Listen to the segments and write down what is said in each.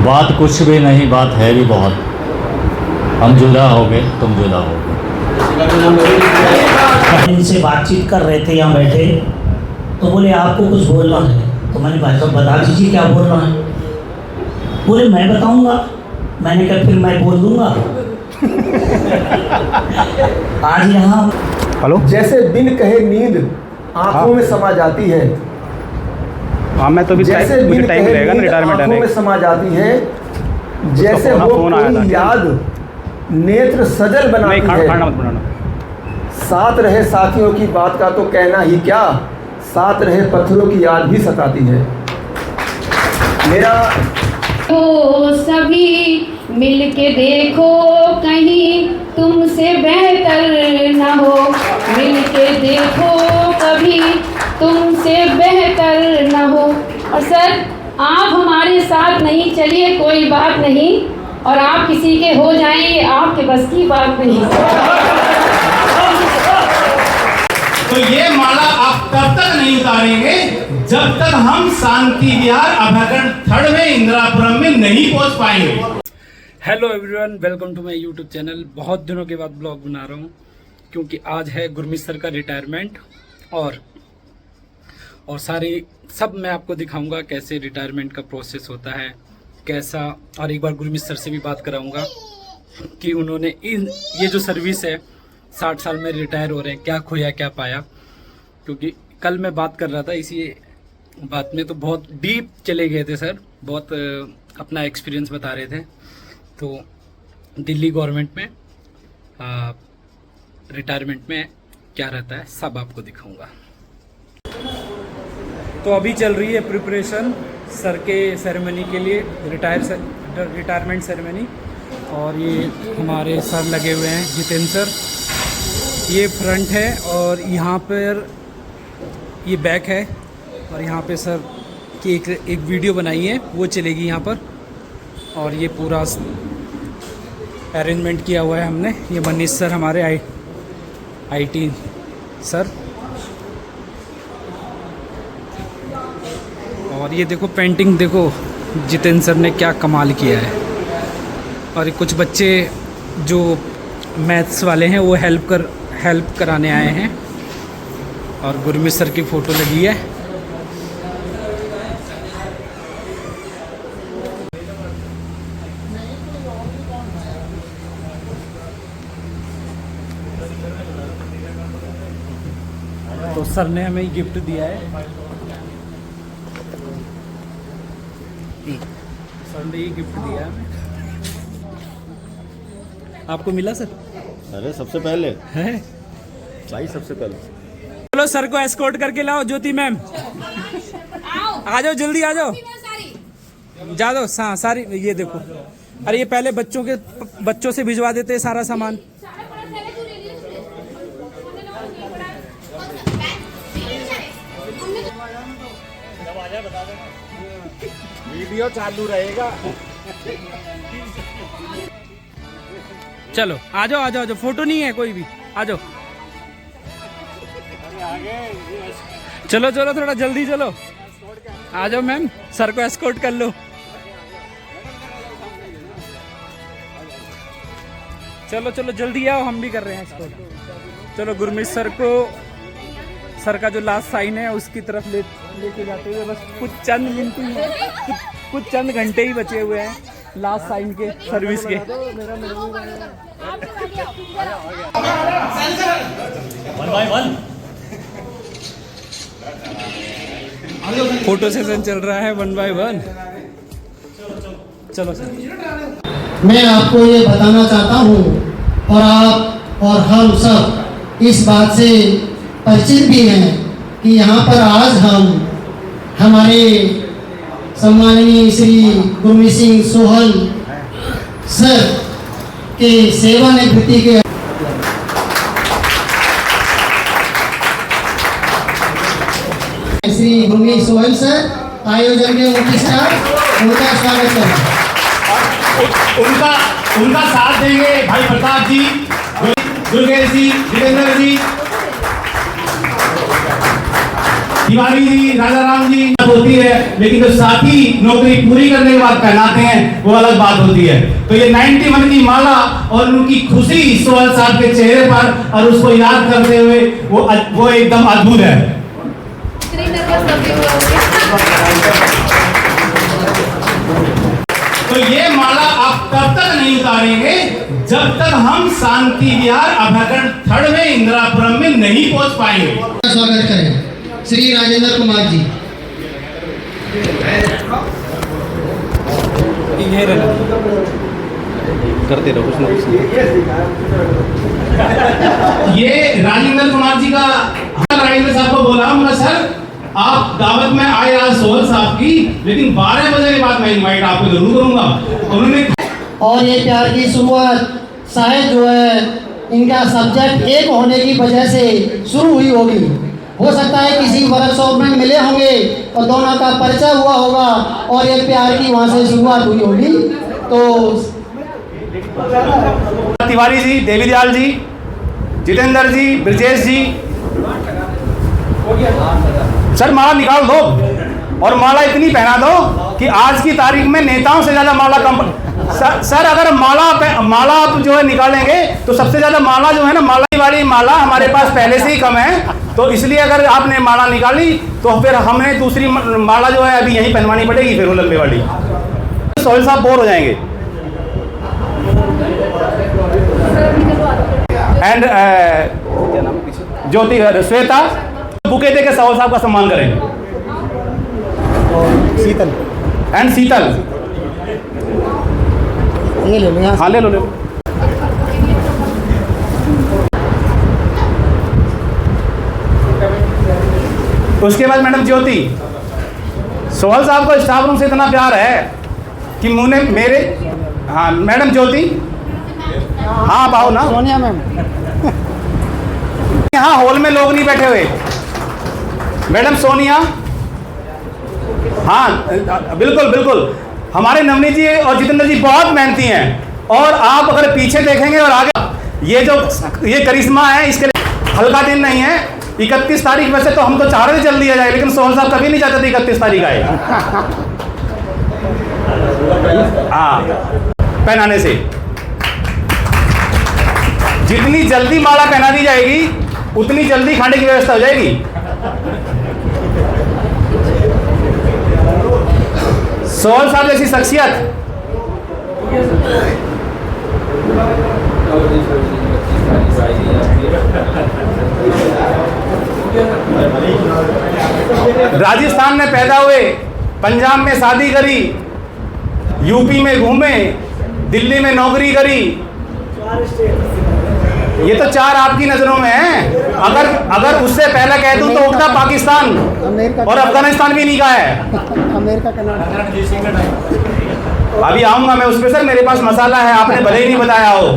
बात कुछ भी नहीं, बात है भी बहुत। हम जुदा हो गए, तुम जुदा हो गए। इनसे बातचीत कर रहे थे यहाँ बैठे, तो बोले आपको कुछ बोलना है। तो मैंने भाई साहब बता दीजिए क्या बोलना है। बोले मैं बताऊंगा। मैंने कहा फिर मैं बोल दूंगा। आज यहाँ हेलो। जैसे बिन कहे नींद आंखों में समा जाती है, हाँ मैं तो भी जैसे मुझे बिन टाइम कहे लगेगा ना नींद रिटायरमेंट आंखों आने में समा जाती है, जैसे फोन- हो फोन आया था। कोई याद नेत्र सजल बनाती नहीं है। खाना मत बनाना। साथ रहे साथियों की बात का तो कहना ही क्या, साथ रहे पत्थरों की याद भी सताती है। मेरा हो सभी मिलके देखो कहीं तुमसे बेहतर न हो, मिलके देखो कभी तुमसे बेहतर न हो। और सर आप हमारे साथ नहीं, चलिए कोई बात नहीं, और आप किसी के हो जाएं ये आपके बस की बात नहीं। तो ये माला आप तब तक नहीं उतारेंगे जब तक हम शांति विहार अभ्यागण थर्ड में इंदिरापुरम में नहीं पहुंच पाएंगे। Hello everyone, welcome to my YouTube channel. बहुत दिनों के बाद ब्लॉग बना रहा हूँ क्योंकि आज है गुरमीत सर का रिटायरमेंट और सब मैं आपको दिखाऊंगा कैसे रिटायरमेंट का प्रोसेस होता है कैसा, और एक बार गुरमीत सर से भी बात कराऊंगा कि उन्होंने ये जो सर्विस है 60 साल में रिटायर हो रहे हैं, क्या खोया क्या पाया। क्योंकि कल मैं बात कर रहा था, इसी बात में तो बहुत डीप चले गए थे सर, बहुत अपना एक्सपीरियंस बता रहे थे। तो दिल्ली गवर्नमेंट में रिटायरमेंट में क्या रहता है सब आपको दिखाऊंगा। तो अभी चल रही है प्रिपरेशन सर के सेरेमनी के लिए, रिटायरमेंट सेरेमनी। और ये हमारे सर लगे हुए हैं, जितेंद्र सर, ये फ्रंट है और यहाँ पर ये बैक है। और यहाँ पे सर की एक वीडियो बनाई है, वो चलेगी यहाँ पर। और ये पूरा अरेंजमेंट किया हुआ है हमने। ये मनीष सर हमारे आईटी सर, और ये देखो पेंटिंग, देखो जितेंद्र सर ने क्या कमाल किया है। और कुछ बच्चे जो मैथ्स वाले हैं वो हेल्प कराने आए हैं। और गुरमीत सर की फ़ोटो लगी है। तो सर ने हमें गिफ्ट दिया है, सर ने ये गिफ्ट दिया है। आपको मिला सर? अरे सबसे पहले है भाई, सबसे पहले चलो सर को एस्कॉर्ट करके लाओ। ज्योति मैम आ जाओ, जल्दी आ जाओ, जा दो। हाँ सारी, ये देखो। अरे ये पहले बच्चों से भिजवा देते हैं सारा सामान। वीडियो चालू रहेगा। चलो आ जाओ आ जाओ, फोटो नहीं है कोई भी, आ जाओ। चलो चलो थोड़ा जल्दी चलो, आ जाओ मैम, सर को एस्कॉर्ट कर लो। चलो चलो जल्दी आओ, हम भी कर रहे हैं एस्कॉर्ट। चलो गुरमीत सर को, सर का जो लास्ट साइन है उसकी तरफ लेके जाते हुए बस कुछ चंद घंटे ही बचे हुए हैं लास्ट साइन के सर्विस के। फोटो सेशन चल रहा है 1 by 1। चलो सर। मैं आपको ये बताना चाहता हूँ और आप और हम सब इस बात से परिचित भी हैं कि यहाँ पर आज हम हमारे सम्माननीय श्री गुरमीत सिंह सोहल सर के सेवानिवृत्ति के श्री गुरमीत सोहल सर आयोजन के मुख्य स्टाफ, उनका स्वागत करें। उनका साथ देंगे भाई प्रताप जी, दुर्गेश जी, जितेंद्र जी। तिवारी जी, राजा राम जी होती है, लेकिन जो साथी नौकरी पूरी करने के बाद पहनाते हैं वो अलग बात होती है। तो ये 91 की माला और उनकी खुशी सोहल साहब के चेहरे पर और उसको याद करते हुए वो एकदम अद्भुत है। तो ये माला आप तब तक नहीं उतारेंगे जब तक हम शांति विहार अभ्याकरण 3 में इंदिरापुरम में नहीं पहुंच पाएंगे। स्वागत करें श्री राजेंद्र कुमार जी। करते रहो कुछ ना कुछ। ये राजेंद्र कुमार जी का, राजेंद्र साहब को बोला हूँ सर आप दावत में आए आज सोहल साहब की, लेकिन 12 बजे के बाद मैं इनवाइट आपको जरूर करूंगा। उन्होंने और ये प्यार की शुरुआत शायद जो है इनका सब्जेक्ट एक होने की वजह से शुरू हुई होगी। हो सकता है किसी वर्कशॉप में मिले होंगे और दोनों का परिचय हुआ होगा और ये प्यार की वहाँ से शुरुआत हुई होगी। तो तिवारी जी, देवीदयाल जी, जितेंद्र जी, ब्रजेश जी, सर माला निकाल दो और माला इतनी पहना दो कि आज की तारीख में नेताओं से ज्यादा माला कम। सर अगर माला आप जो है निकालेंगे तो सबसे ज्यादा माला जो है ना, माला वाली माला हमारे पास पहले से ही कम है, तो इसलिए अगर आपने माला निकाली तो फिर हमें दूसरी माला जो है अभी यहीं पहनवानी पड़ेगी, फिर वो लंबे वाली। सोहेल साहब बोर हो जाएंगे। एंड क्या नाम है, ज्योति, श्वेता, बुके दे के सोहेल साहब का सम्मान करें। शीतल एंड शीतल, ये ले लो। हाँ ले लो ले लो। उसके बाद मैडम ज्योति, सोहेल साहब को स्टाफ रूम से इतना प्यार है कि मुझे मेरे, हाँ मैडम ज्योति, हाँ आप आओ ना। सोनिया मैम, यहाँ हॉल में लोग नहीं बैठे हुए। मैडम सोनिया, हाँ बिल्कुल बिल्कुल, हमारे नवनीत जी और जितेंद्र जी बहुत मेहनती हैं और आप अगर पीछे देखेंगे और आगे ये करिश्मा है, इसके लिए हल्का दिन नहीं है। 31 तारीख वैसे तो हम तो चाह रहे थे जल्दी आ जाए, लेकिन सोहेल साहब कभी नहीं चाहते थे 31 तारीख आए। हाँ पहनाने से जितनी जल्दी माला पहना दी जाएगी उतनी जल्दी खाने की व्यवस्था हो जाएगी। सोहेल साहब जैसी शख्सियत राजस्थान में पैदा हुए, पंजाब में शादी करी, यूपी में घूमे, दिल्ली में नौकरी करी। ये तो 4 आपकी नजरों में हैं। अगर उससे पहले कह दूं तो उल्टा पाकिस्तान और अफगानिस्तान भी नहीं का है। America, Canada. अभी आऊंगा मैं उस पर सर, मेरे पास मसाला है, आपने भले ही नहीं बताया हो।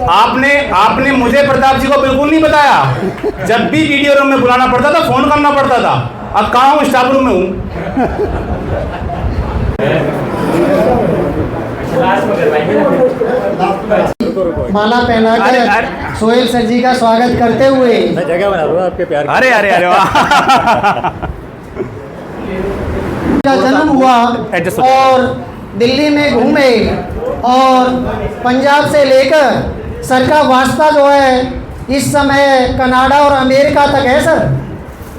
आपने मुझे प्रताप जी को बिल्कुल नहीं बताया। जब भी वीडियो रूम में बुलाना पड़ता था फोन करना पड़ता था। अब कहाँ हूँ, स्टाफ रूम में हूँ। माला पहनाकर सोहेल सर जी का स्वागत करते हुए मैं जगह बना दूंगा आपके प्यार की। अरे अरे अरे वाह। का जन्म हुआ और दिल्ली में घूमे और पंजाब से लेकर सर का वास्ता जो है इस समय कनाडा और अमेरिका तक है सर।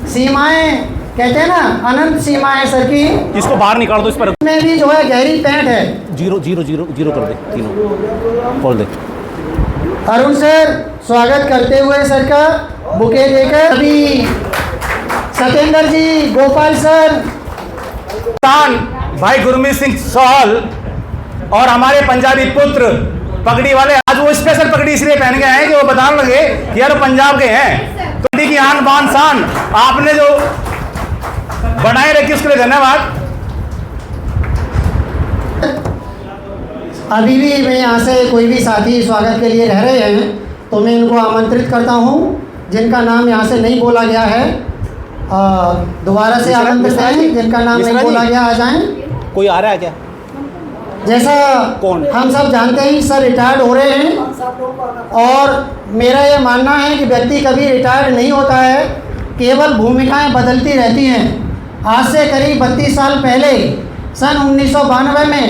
सीमाएं कहते हैं ना, अनंत सीमाएं सर की। इसको बाहर निकाल दो, इस पर में भी जो है गहरी पैंट है। 0 0 0 0 कर दे, तीनों खोल दे। अरुण सर स्वागत करते हुए सर का बुके देकर अभी सत्येंद्र जी, गोपाल सर, भाई गुरमीत सिंह सोहल और हमारे पंजाबी पुत्र पगड़ी वाले आज वो स्पेशल पगड़ी इसलिए पहन गए हैं कि वो बताने लगे कि यार पंजाब के हैं। तो की आन बान शान आपने जो बनाए रखी उसके लिए धन्यवाद। अभी भी मैं यहाँ से कोई भी साथी स्वागत के लिए रह रहे हैं तो मैं इनको आमंत्रित करता हूँ, जिनका नाम यहाँ से नहीं बोला गया है दोबारा से आमंत्रित हैं, जिनका नाम नहीं बोला गया आ जाएं। कोई आ रहा है क्या? जैसा कौन? हम सब जानते हैं सर रिटायर्ड हो रहे हैं और मेरा ये मानना है कि व्यक्ति कभी रिटायर्ड नहीं होता है, केवल भूमिकाएं बदलती रहती हैं। आज से करीब 32 साल पहले सन 1992 में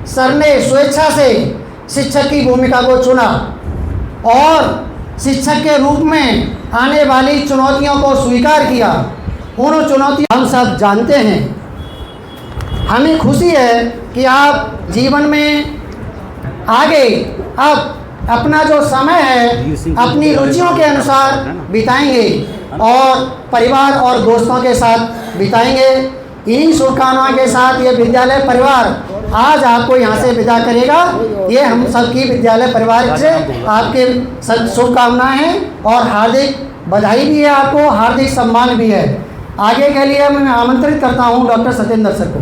सर ने स्वेच्छा से शिक्षक की भूमिका को चुना और शिक्षक के रूप में आने वाली चुनौतियों को स्वीकार किया। उन चुनौतियों हम सब जानते हैं। हमें खुशी है कि आप जीवन में आगे अब अपना जो समय है अपनी रुचियों के अनुसार बिताएंगे और परिवार और दोस्तों के साथ बिताएंगे। इन्हीं शुभकामनाओं के साथ ये विद्यालय परिवार आज आपको यहाँ से विदा करेगा। ये हम सबकी विद्यालय परिवार से आपके शुभकामनाएं हैं और हार्दिक बधाई भी है, आपको हार्दिक सम्मान भी है। आगे के लिए मैं आमंत्रित करता हूँ डॉक्टर सत्येंद्र सर को।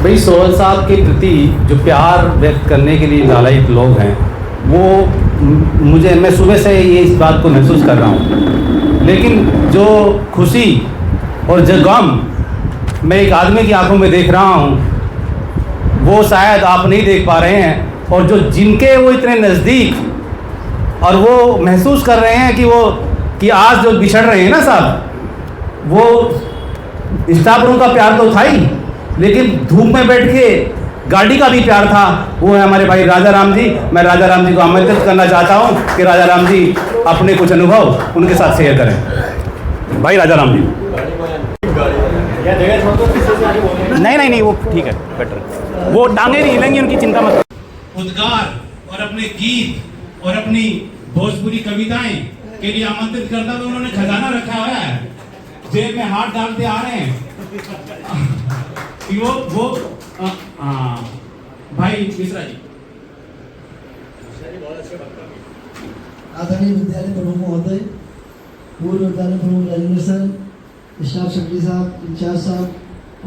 भाई सोहल साहब के प्रति जो प्यार व्यक्त करने के लिए लालायित लोग हैं वो मैं सुबह से ये इस बात को महसूस कर रहा हूँ, लेकिन जो खुशी और जो गम मैं एक आदमी की आंखों में देख रहा हूँ वो शायद आप नहीं देख पा रहे हैं। और जो जिनके वो इतने नज़दीक और वो महसूस कर रहे हैं कि आज जो बिछड़ रहे हैं ना साहब, वो स्टाफ रूम का प्यार तो था ही, लेकिन धूप में बैठ के गाड़ी का भी प्यार था। वो है हमारे भाई राजा राम जी। मैं राजा राम जी को आमंत्रित करना चाहता हूँ कि राजा राम जी अपने कुछ अनुभव उनके साथ शेयर करें। भाई राजा राम जी। नहीं वो ठीक है, बेटर। वो टांगे नहीं हिलेंगी, उनकी चिंता मत। उद्गार और अपने गीत और अपनी भोजपुरी कविताएं के लिए आमंत्रित करता तो उन्होंने खजाना रखा हुआ है, जेब में हाथ डालते आ रहे हैं। वो भाई मिश्रा जी। आदरणीय विद्यालय प्रमुख महोदय, पूर्व विद्यालय प्रमुख राजेंद्र सर, स्टाफ सेक्रेटरी साहब, इंचार्ज साहब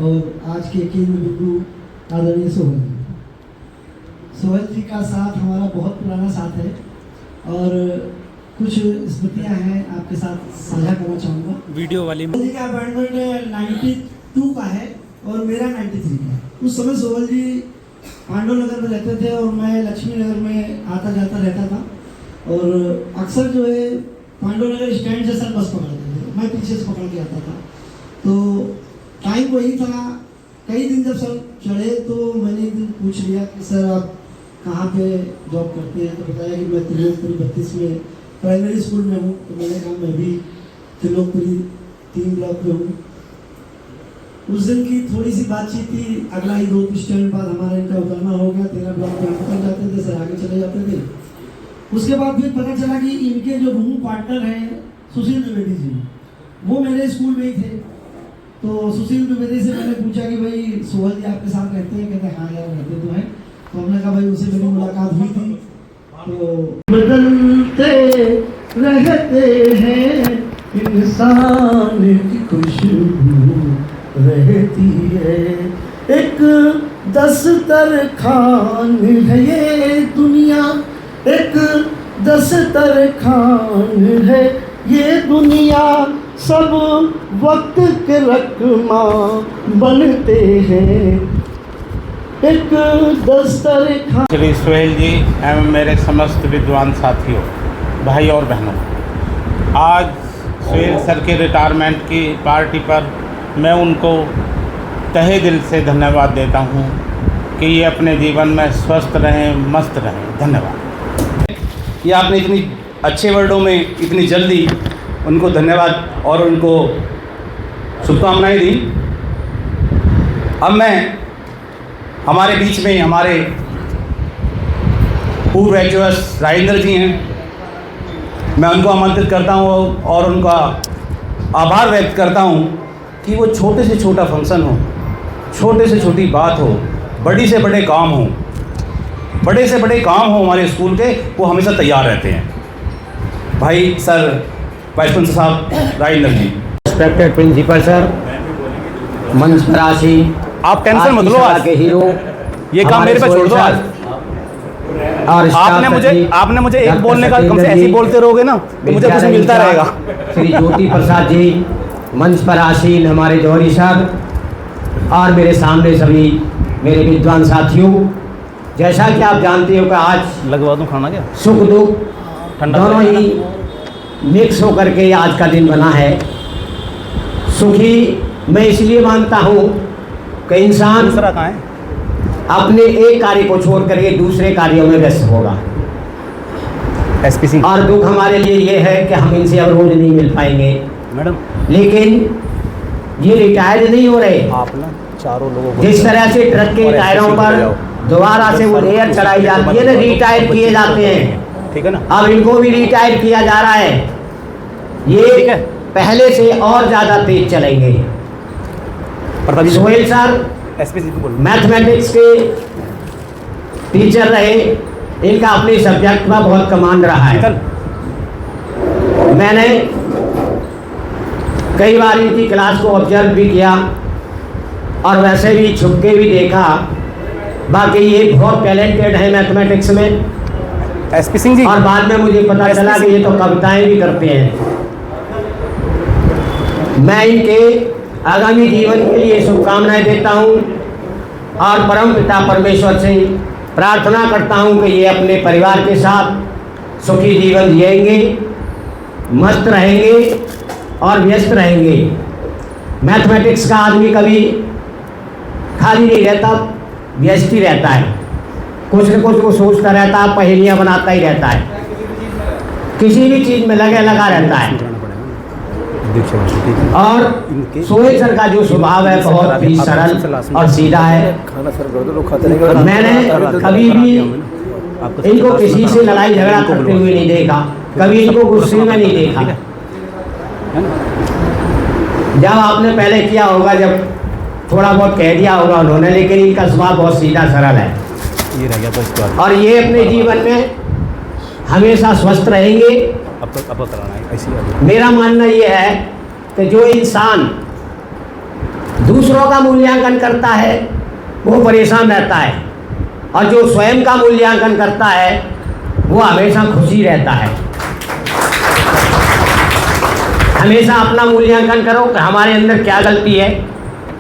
और आज के केंद्र बिंदु आदरणीय सोहल जी का साथ हमारा बहुत पुराना साथ है और कुछ स्मृतियाँ हैं आपके साथ साझा करना चाहूँगा। वीडियो वाली सोहल जी का अपॉइंटमेंट 92 का है और मेरा 93 का है। उस समय सोहल जी पांडव नगर में रहते थे और मैं लक्ष्मी नगर में आता जाता रहता था और अक्सर जो है पांडव नगर स्टैंड से सर बस पकड़ते थे, मैं पीछे से पकड़ के आता था। तो टाइम वही था। कई दिन जब सर चढ़े तो मैंने एक दिन पूछ लिया कि सर आप कहाँ पे जॉब करते हैं, तो बताया कि मैं त्रिलोकपुरी 32 में प्राइमरी स्कूल में हूँ। तो मैंने कहा मैं भी त्रिलोकपुरी 3 ब्लॉक पे हूँ। उस दिन की थोड़ी सी बातचीत थी। अगला ही 2 स्टैंड बाद हमारा इनका उतरना हो गया। 13 ब्लॉक पे हम उतर जाते थे, सर आगे चले जाते थे। उसके बाद फिर पता चला कि इनके जो रूम पार्टनर हैं सुशील द्विवेदी जी, वो मेरे स्कूल में ही थे। तो सुशील द्विवेदी से मैंने पूछा कि भाई सोहल जी आपके साथ रहते हैं? कहते हाँ यार रहते तो हैं। तो हमने कहा भाई उनसे मेरी मुलाकात हुई थी। तो बदलते रहते हैं इंसान की खुशबू रहती है, एक दस्तर खान है ये दुनिया, एक दस्तर खान है ये दुनिया, सब वक्त के रकमा बनते हैं, एक दस्तर खान। श्री सोहेल जी एवं मेरे समस्त विद्वान साथियों, भाई और बहनों, आज सोहेल सर के रिटायरमेंट की पार्टी पर मैं उनको तहे दिल से धन्यवाद देता हूं कि ये अपने जीवन में स्वस्थ रहें, मस्त रहें। धन्यवाद। ये आपने इतनी अच्छे वर्डों में इतनी जल्दी उनको धन्यवाद और उनको शुभकामनाएं दी। अब मैं हमारे बीच में हमारे पूर्व एचओएस राजेंद्र जी हैं, मैं उनको आमंत्रित करता हूं और उनका आभार व्यक्त करता हूं कि वो छोटे से छोटा फंक्शन हो, छोटे से छोटी बात हो, बड़ी से बड़े काम हो, बड़े से बड़े काम हो हमारे स्कूल के, वो हमेशा तैयार रहते हैं। भाई सर वाइस प्रिंसिपल साहब राजेंद्र जी। रिस्पेक्टेड प्रिंसिपल सर, मंच पर आसीन आप टेंशन मत लो, आज के हीरो, ये काम मेरे पे छोड़ दो। आज और आपने मुझे एक बोलने का कम से ऐसे बोलते रहोगे ना तो मुझे कुछ मिलता रहेगा। श्री ज्योति प्रसाद जी, मंच पर आसीन हमारे जौहरी साहब और मेरे सामने सभी मेरे विद्वान साथियों, जैसा कि आप जानते हो कि आज लगवा दूं खाना क्या, सुख दुख दोनों ही मिक्स होकर के आज का दिन बना है। सुखी मैं इसलिए मानता हूँ कि इंसान दूसरा कहाँ है? अपने एक कार्य को छोड़ करके दूसरे कार्यों में व्यस्त होगा। एसपी सिंह और दुख हमारे लिए ये है कि हम इनसे अब रोज नहीं मिल पाएंगे, मैडम, लेकिन ये रिटायर्ड नहीं हो रहे। आप ना चारों लोगों को जिस तरह से ट्रक के टायरों पर दोबारा से वो लेयर चढ़ाई जाती है ना, रिटायर किए जाते हैं, ठीक है ना? अब इनको भी रिटायर किया जा रहा है। ये पहले से और ज़्यादा तेज चलेंगे। सोहेल सर एसपी सिंह बोलो। मैथमेटिक्स के टीचर रहे, इनका अपने सब्जेक्ट में बहुत कमांड रहा है। मैंने कई बार इनकी क्लास को ऑब्जर्व भी किया और वैसे भी छुप के भी देखा। बाकी ये बहुत टैलेंटेड है मैथमेटिक्स में। एसपी सिंह जी, और बाद में मुझे पता चला कि ये तो कविताएं भी करते हैं। मैं इनके आगामी जीवन के लिए शुभकामनाएं देता हूं और परम पिता परमेश्वर से प्रार्थना करता हूं कि ये अपने परिवार के साथ सुखी जीवन जिएंगे, मस्त रहेंगे और व्यस्त रहेंगे। मैथमेटिक्स का आदमी कभी खाली नहीं रहता, व्यस्त ही रहता है, कुछ न कुछ वो सोचता रहता है, पहेलियाँ बनाता ही रहता है, किसी भी चीज़ में लगा रहता है। और सोहेल सर का जो स्वभाव है बहुत ही सरल और सीधा है। मैंने कभी भी इनको किसी से लड़ाई झगड़ा करते हुए नहीं देखा, कभी इनको गुस्से में नहीं देखा। जब आपने पहले किया होगा, जब थोड़ा बहुत कह दिया होगा उन्होंने, लेकिन इनका स्वभाव बहुत सीधा सरल है। ये रह गया और ये अपने जीवन में हमेशा स्वस्थ रहेंगे। अब कराना है ऐसी। मेरा मानना ये है कि जो इंसान दूसरों का मूल्यांकन करता है वो परेशान रहता है, और जो स्वयं का मूल्यांकन करता है वो हमेशा खुशी रहता है। हमेशा अपना मूल्यांकन करो कि हमारे अंदर क्या गलती है,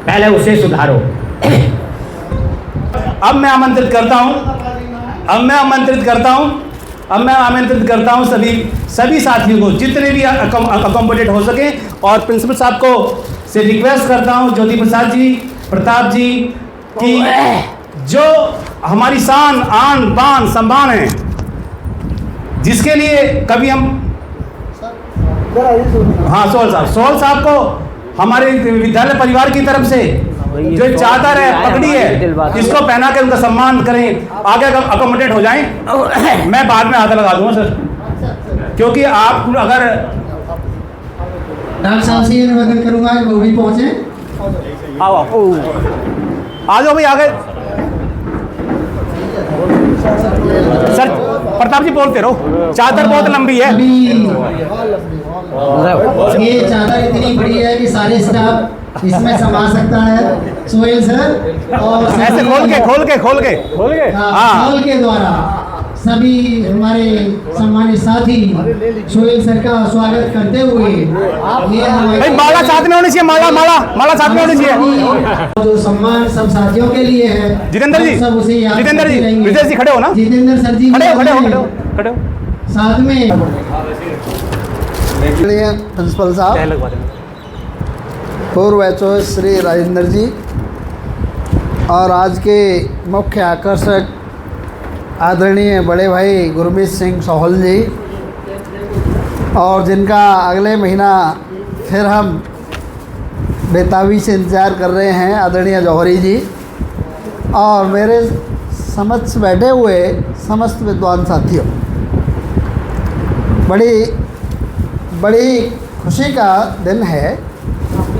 पहले उसे सुधारो। अब मैं आमंत्रित करता हूं सभी साथियों को, जितने भी अकोमोडेट हो सके, और प्रिंसिपल साहब को से रिक्वेस्ट करता हूं, ज्योति प्रसाद जी, प्रताप जी, कि जो हमारी शान, आन बान सम्मान है, जिसके लिए कभी हम सोहल साहब को हमारे विद्यालय परिवार की तरफ से जो चादर है, पगड़ी है, इसको पहना के उनका सम्मान करें, आगे अकोमोडेट हो जाएं। मैं बाद में हाथ लगा दूंगा सर, क्योंकि आप अगर डॉक्टर साहब से ये निवेदन करूंगा कि वो भी पहुंचे। आओ आ जाओ भाई आगे। सर प्रताप जी बोलते रहो, चादर बहुत लंबी है। ये चादर इतनी बड़ी है कि सारे स्टाफ इसमें समा सकता है। सोहेल सर और ऐसे खोल के खोल के द्वारा सभी हमारे सम्मानित साथी सोहेल सर का स्वागत करते हुए भाई माला साथ में होनी चाहिए, माला साथ में होनी चाहिए। जो सम्मान सब साथियों के लिए है। जितेंद्र जी, सब उसे याद जितेंद्र जी खड़े हो ना? जितेंद्र सर जी खड़े हो साथ में प्रिंसिपल साहब, पूर्व एचओ श्री राजेंद्र जी, और आज के मुख्य आकर्षक आदरणीय बड़े भाई गुरमीत सिंह सोहल जी, और जिनका अगले महीना फिर हम बेताबी से इंतज़ार कर रहे हैं, आदरणीय जौहरी जी, और मेरे समक्ष बैठे हुए समस्त विद्वान साथियों, बड़ी खुशी का दिन है।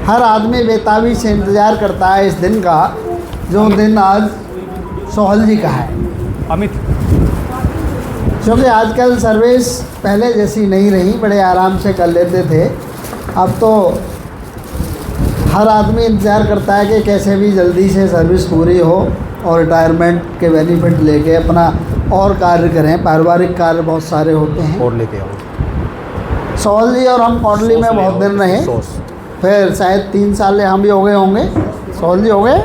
हर आदमी बेताबी से इंतज़ार करता है इस दिन का, जो दिन आज सोहल जी का है। अमित, क्योंकि आजकल सर्विस पहले जैसी नहीं रही, बड़े आराम से कर लेते थे। अब तो हर आदमी इंतज़ार करता है कि कैसे भी जल्दी से सर्विस पूरी हो और रिटायरमेंट के बेनिफिट लेके अपना और कार्य करें। पारिवारिक कार्य बहुत सारे होते हैं। और लेके आओ। सोहल जी और हम कोटली में बहुत दिन रहे, फिर शायद 3 साल हम भी हो गए होंगे। सोहल जी हो गए?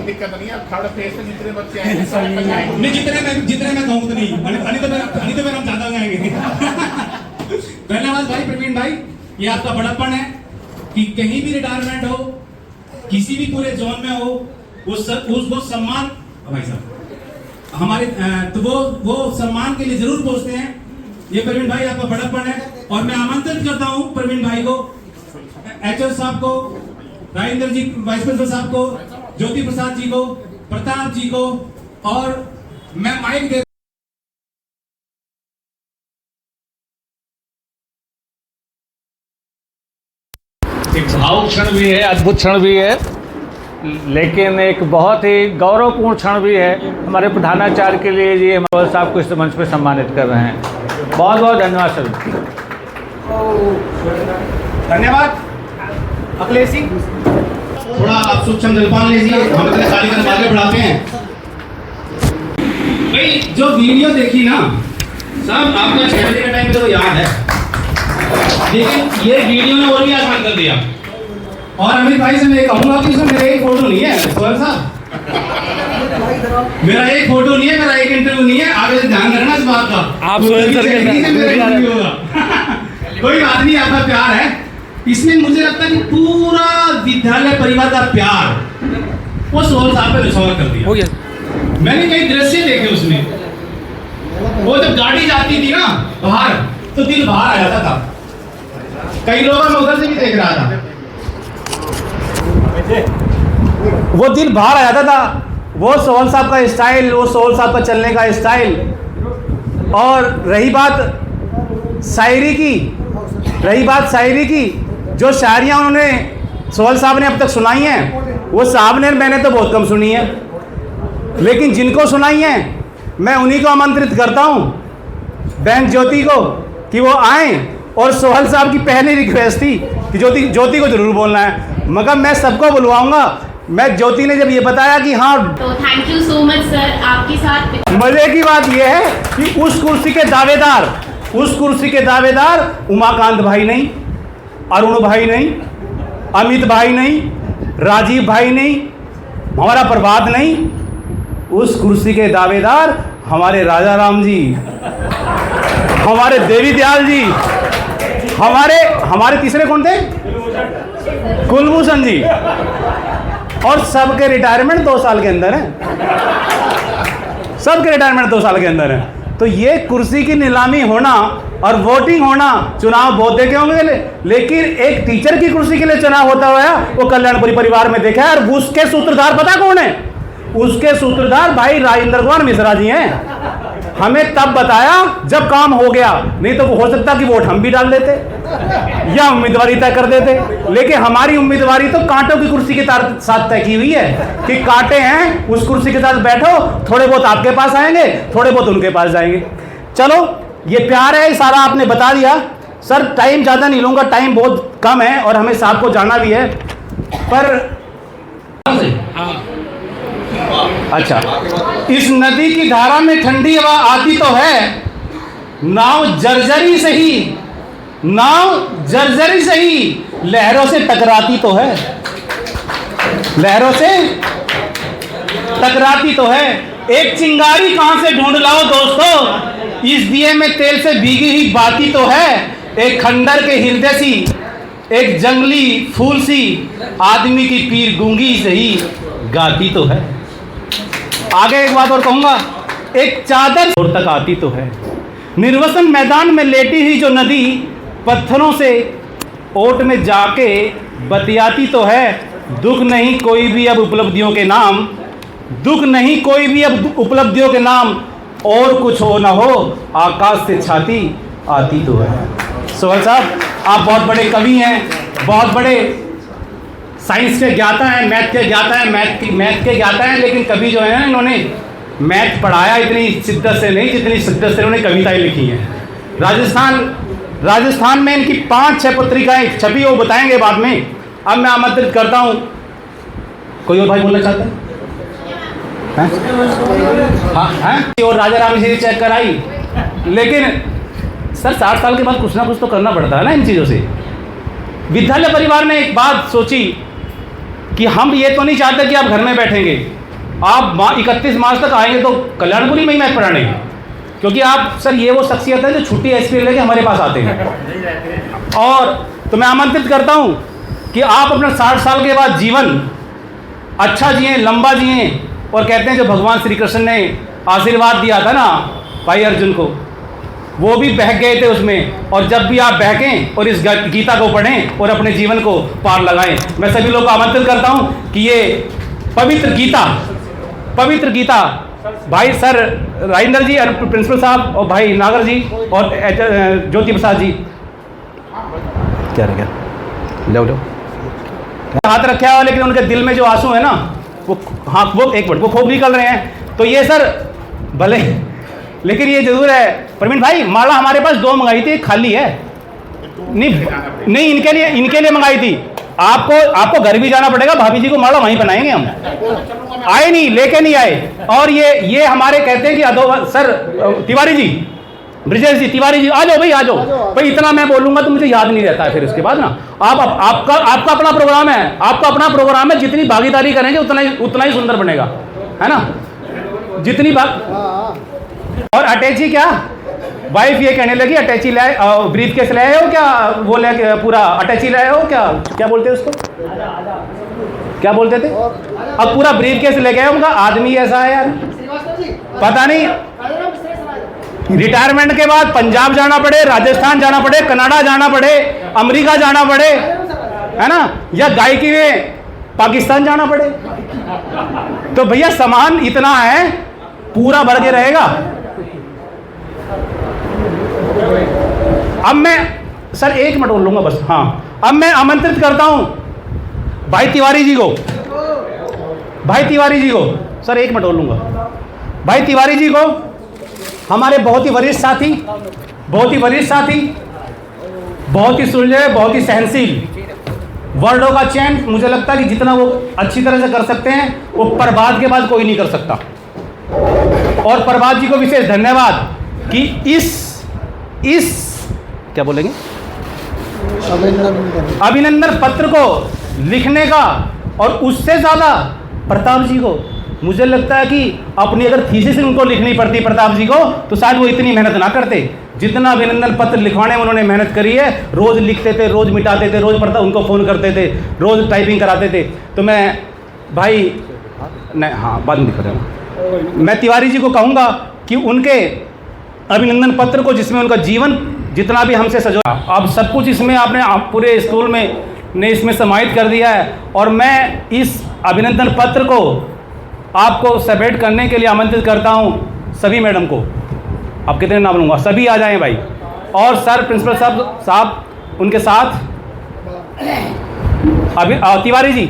दिक्कत नहीं है, थर्ड फेज से जितने बच्चे आए नहीं, जितने मैं कहूँ तो नहीं, अनी तो मेरा हम ज़्यादा आएंगे। पहले बात भाई प्रवीण भाई, ये आपका बड़प्पन है कि कहीं भी रिटायरमेंट हो, किसी भी पूरे जोन में हो, उसको सम्मान भाई साहब हमारे तो वो सम्मान के लिए जरूर पहुंचते हैं। ये प्रवीण भाई आपका बड़प्पन है और मैं आमंत्रित करता हूं प्रवीण भाई को, एचओ साहब को, राजेंद्र जी वाइस प्रिंसिपल साहब को, ज्योति प्रसाद जी को, प्रताप जी को, और मैं माइक दे एक भावुक क्षण भी है, अद्भुत क्षण भी है, लेकिन एक बहुत ही गौरवपूर्ण क्षण भी है हमारे प्रधानाचार्य के लिए। जी हमारे साहब को इस मंच पे सम्मानित कर रहे हैं। बहुत बहुत धन्यवाद सर। धन्यवाद अखिलेश सिंह। थोड़ा आप सूक्ष्म जलपान लीजिए, हम इतने कार्यक्रम आगे बढ़ाते हैं। भाई जो वीडियो देखी ना सब आपका 6 बजे का टाइम तो याद है, लेकिन ये वीडियो ने और भी आसान कर दिया। और अमित भाई से मैं कहूंगा कि इसमें मेरा एक फोटो नहीं है सोहल साहब, मेरा एक फोटो नहीं है, मेरा एक इंटरव्यू नहीं है। आप ध्यान रखना इस बात का। आप सोहल सर के कोई बात नहीं, आपका प्यार है इसमें। मुझे लगता है कि पूरा विद्यालय परिवार का प्यार वो सोहल साहब पे निछावर कर दिया। मैंने कई दृश्य देखे उसमें, वो जब गाड़ी जाती थी ना बाहर तो दिल बाहर आ जाता था। कई लोगों में उधर से भी देख रहा था, वो दिल बाहर आ जाता था। वो सोहल साहब का स्टाइल, वो सोहल साहब का चलने का स्टाइल। और रही बात शायरी की, जो शायरियाँ उन्होंने सोहल साहब ने अब तक सुनाई हैं, वो साहब ने मैंने तो बहुत कम सुनी है, लेकिन जिनको सुनाई हैं मैं उन्हीं को आमंत्रित करता हूँ, बहन ज्योति को, कि वो आएँ। और सोहल साहब की पहली रिक्वेस्ट थी कि ज्योति को जरूर बोलना है, मगर मैं सबको बुलवाऊंगा। मैं ज्योति ने जब ये बताया कि हाँ, तो thank you so much sir आपके साथ। मजे की बात यह है कि उस कुर्सी के दावेदार उमाकांत भाई नहीं, अरुण भाई नहीं, अमित भाई नहीं, राजीव भाई नहीं, हमारा प्रभात नहीं। उस कुर्सी के दावेदार हमारे राजा राम जी, हमारे देवी दयाल जी, हमारे तीसरे कौन थे? कुलभूषण जी। और सबके रिटायरमेंट 2 साल के अंदर है, सबके रिटायरमेंट 2 साल के अंदर है। तो ये कुर्सी की नीलामी होना और वोटिंग होना, चुनाव बहुत देखे होंगे, लेकिन एक टीचर की कुर्सी के लिए चुनाव होता हुआ वो कल्याणपुरी परिवार में देखा है। और उसके सूत्रधार पता कौन है? उसके सूत्रधार भाई राजेंद्र कुमार मिश्रा जी हैं। हमें तब बताया जब काम हो गया, नहीं तो हो सकता कि वोट हम भी डाल देते या उम्मीदवारी तय कर देते। लेकिन हमारी उम्मीदवारी तो कांटों की कुर्सी के साथ तय की हुई है कि कांटे हैं, उस कुर्सी के साथ बैठो, थोड़े बहुत आपके पास आएंगे, थोड़े बहुत उनके पास जाएंगे। चलो ये प्यार है, सारा आपने बता दिया। सर टाइम ज़्यादा नहीं लूँगा, टाइम बहुत कम है और हमें साहब को जाना भी है। पर अच्छा, इस नदी की धारा में ठंडी हवा आती तो है, नाव जर्जरी सही लहरों से टकराती तो है, एक चिंगारी कहां से ढूंढ लाओ दोस्तों, इस दिए में तेल से भीगी हुई बाती तो है, एक खंडर के हृदय सी, एक जंगली फूल सी, आदमी की पीर गूंगी सही गाती तो है। आगे एक बात और कहूंगा, एक चादर छोर तक आती तो है, निर्वसन मैदान में लेटी हुई जो नदी पत्थरों से ओट में जाके बतियाती तो है। दुख नहीं कोई भी अब उपलब्धियों के नाम, और कुछ हो ना हो आकाश से छाती आती तो है। सोहल साहब आप बहुत बड़े कवि हैं, बहुत बड़े साइंस के ज्ञाता हैं, मैथ के ज्ञाता हैं, लेकिन कवि जो है ना, इन्होंने मैथ पढ़ाया इतनी शिद्दत से नहीं जितनी शिद्दत से इन्होंने कविताएं लिखी हैं। राजस्थान में इनकी 5-6 पत्रिकाएं छपी, वो बताएंगे बाद में। अब मैं आमंत्रित करता हूँ, कोई और भाई बोलना चाहता है? और राजा राम जी चेक कराई, लेकिन सर 60 साल के बाद कुछ ना कुछ तो करना पड़ता है ना इन चीज़ों से। विद्यालय परिवार ने एक बात सोची कि हम ये तो नहीं चाहते कि आप घर में बैठेंगे, आप 31 मार्च तक आएंगे तो कल्याणपुरी में ही मैथ पढ़ाने, क्योंकि आप सर ये वो शख्सियत है जो छुट्टी एसपी लेके हमारे पास आते हैं। और तो मैं आमंत्रित करता हूँ कि आप अपना 60 साल के बाद जीवन अच्छा जिए, लंबा जिए। और कहते हैं जो भगवान श्री कृष्ण ने आशीर्वाद दिया था ना भाई अर्जुन को, वो भी बहक गए थे उसमें। और जब भी आप बहकें और इस गीता को पढ़ें और अपने जीवन को पार लगाएं। मैं सभी लोगों को आमंत्रित करता हूं कि ये पवित्र गीता भाई सर राजेंद्र जी, प्रिंसिपल साहब और भाई नागर जी और ज्योति प्रसाद जी, क्या रह गया, लो हाथ रखा हुआ, लेकिन उनके दिल में जो आंसू है ना वो, हाँ वो एक मिनट, वो खूब निकल रहे हैं। तो ये सर भले, लेकिन ये जरूर है प्रवीण भाई, माला हमारे पास 2 मंगाई थी, खाली है। नहीं इनके लिए मंगाई थी। आपको घर भी जाना पड़ेगा, भाभी जी को माला वहीं बनाएंगे हम। आए नहीं, लेके नहीं आए। और ये हमारे कहते हैं कि सर तिवारी जी, ब्रिजेश जी, तिवारी जी, आ जाओ भाई, आ जाओ भाई। इतना मैं बोलूंगा तो मुझे याद नहीं रहता है फिर उसके बाद ना। आपका अपना प्रोग्राम है, आपका अपना प्रोग्राम है। जितनी भागीदारी करेंगे उतना ही सुंदर बनेगा, है ना। जितनी और अटैची, क्या वाइफ ये कहने लगी अटैची लाए, ब्रीफ केस लाए हो क्या, वो ले पूरा अटैची लाए हो क्या बोलते हैं उसको, क्या बोलते थे, अब पूरा ब्रीफ केस ले गए। उनका आदमी ऐसा है यार, पता नहीं रिटायरमेंट के बाद पंजाब जाना पड़े, राजस्थान जाना पड़े, कनाडा जाना पड़े, अमेरिका जाना पड़े, है ना, या गायकी में पाकिस्तान जाना पड़े। तो भैया सामान इतना है, पूरा भर के रहेगा। अब मैं सर 1 मिनट बोल लूंगा बस, हाँ। अब मैं आमंत्रित करता हूं भाई तिवारी जी को, सर 1 मिनट बोल लूंगा। भाई तिवारी जी को, हमारे बहुत ही वरिष्ठ साथी, बहुत ही सुलझे, बहुत ही सहनशील, वर्डों का चयन मुझे लगता है कि जितना वो अच्छी तरह से कर सकते हैं वो प्रभात के बाद कोई नहीं कर सकता। और प्रभात जी को विशेष धन्यवाद कि इस क्या बोलेंगे, अभिनंदन पत्र को लिखने का, और उससे ज़्यादा प्रताप जी को, मुझे लगता है कि अपनी अगर थीसिस उनको लिखनी पड़ती प्रताप जी को, तो शायद वो इतनी मेहनत ना करते जितना अभिनंदन पत्र लिखवाने में उन्होंने मेहनत करी है। रोज़ लिखते थे, रोज़ मिटाते थे, रोज़ पढ़ता उनको फ़ोन करते थे, रोज़ टाइपिंग कराते थे। तो मैं भाई नहीं, हाँ बाद में दिखा दूँगा। मैं तिवारी जी को कहूँगा कि उनके अभिनंदन पत्र को, जिसमें उनका जीवन जितना भी हमसे सजोया, अब सब कुछ इसमें आपने पूरे स्कूल में ने इसमें समाहित कर दिया है। और मैं इस अभिनंदन पत्र को आपको सेलिब्रेट करने के लिए आमंत्रित करता हूं सभी मैडम को। आप कितने नाम लूँगा, सभी आ जाएं भाई। और सर प्रिंसिपल साहब उनके साथ। अभी तिवारी जी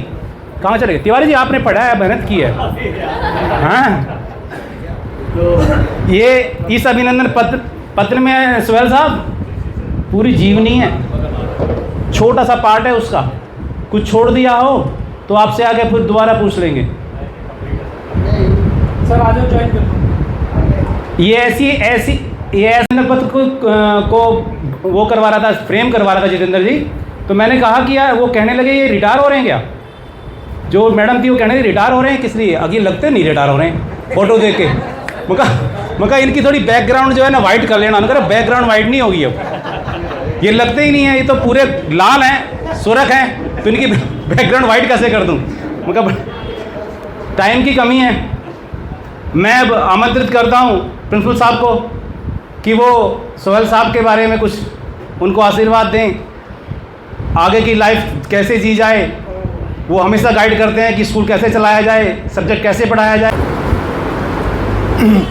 कहाँ चले गए? तिवारी जी आपने पढ़ा है, मेहनत की है, हाँ। ये इस अभिनंदन पत्र में सुहेल साहब पूरी जीवनी है, छोटा सा पार्ट है उसका। कुछ छोड़ दिया हो तो आपसे आगे फिर दोबारा पूछ लेंगे। सर आ जाओ, ज्वाइन कर। ये ऐसी पत्र को वो करवा रहा था, फ्रेम करवा रहा था जितेंद्र जी। तो मैंने कहा कि यार, वो कहने लगे ये रिटायर हो रहे हैं क्या? जो मैडम थी वो कहने लगी रिटायर हो रहे हैं, किस लिए? अभी लगते नहीं रिटायर हो रहे हैं फोटो देख के। मका इनकी थोड़ी बैकग्राउंड जो है ना वाइट कर लेना। उन्होंने कहा बैकग्राउंड वाइट नहीं होगी, अब ये लगते ही नहीं है, ये तो पूरे लाल हैं, सुरख हैं, तो इनकी बैकग्राउंड वाइट कैसे कर दूँ? मका टाइम की कमी है। मैं अब आमंत्रित करता हूँ प्रिंसिपल साहब को कि वो सोहेल साहब के बारे में कुछ उनको आशीर्वाद दें, आगे की लाइफ कैसे जी जाए। वो हमेशा गाइड करते हैं कि स्कूल कैसे चलाया जाए, सब्जेक्ट कैसे पढ़ाया जाए।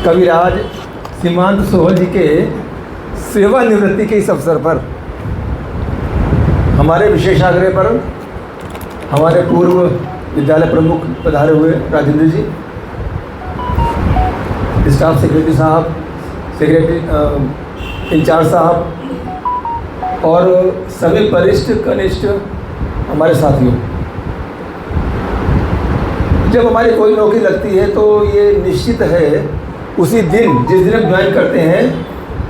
कविराज सीमांत सोहल जी के सेवानिवृत्ति के इस अवसर पर हमारे विशेष आग्रह पर हमारे पूर्व विद्यालय प्रमुख पधारे हुए राजेंद्र जी, स्टाफ सेक्रेटरी साहब, सेक्रेटरी इंचार्ज साहब और सभी वरिष्ठ कनिष्ठ हमारे साथियों, जब हमारी कोई नौकरी लगती है तो ये निश्चित है उसी दिन जिस दिन हम ज्वाइन करते हैं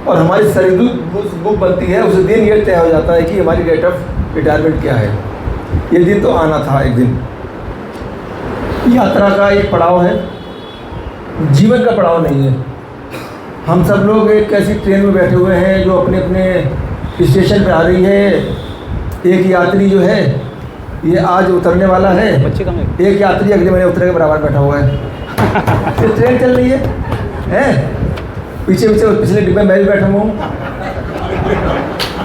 और हमारी सर्विस बुक बनती है, उस दिन ये तय हो जाता है कि हमारी डेट ऑफ रिटायरमेंट क्या है। ये दिन तो आना था एक दिन। यात्रा का एक पड़ाव है, जीवन का पड़ाव नहीं है। हम सब लोग एक ऐसी ट्रेन में बैठे हुए हैं जो अपने अपने स्टेशन पर आ रही है। एक यात्री जो है ये आज उतरने वाला है। एक यात्री अगले महीने उतरे के बराबर बैठा हुआ है। तो ट्रेन चल रही है पीछे पीछे पिछले डिब्बे में भी बैठा हुआ हूँ।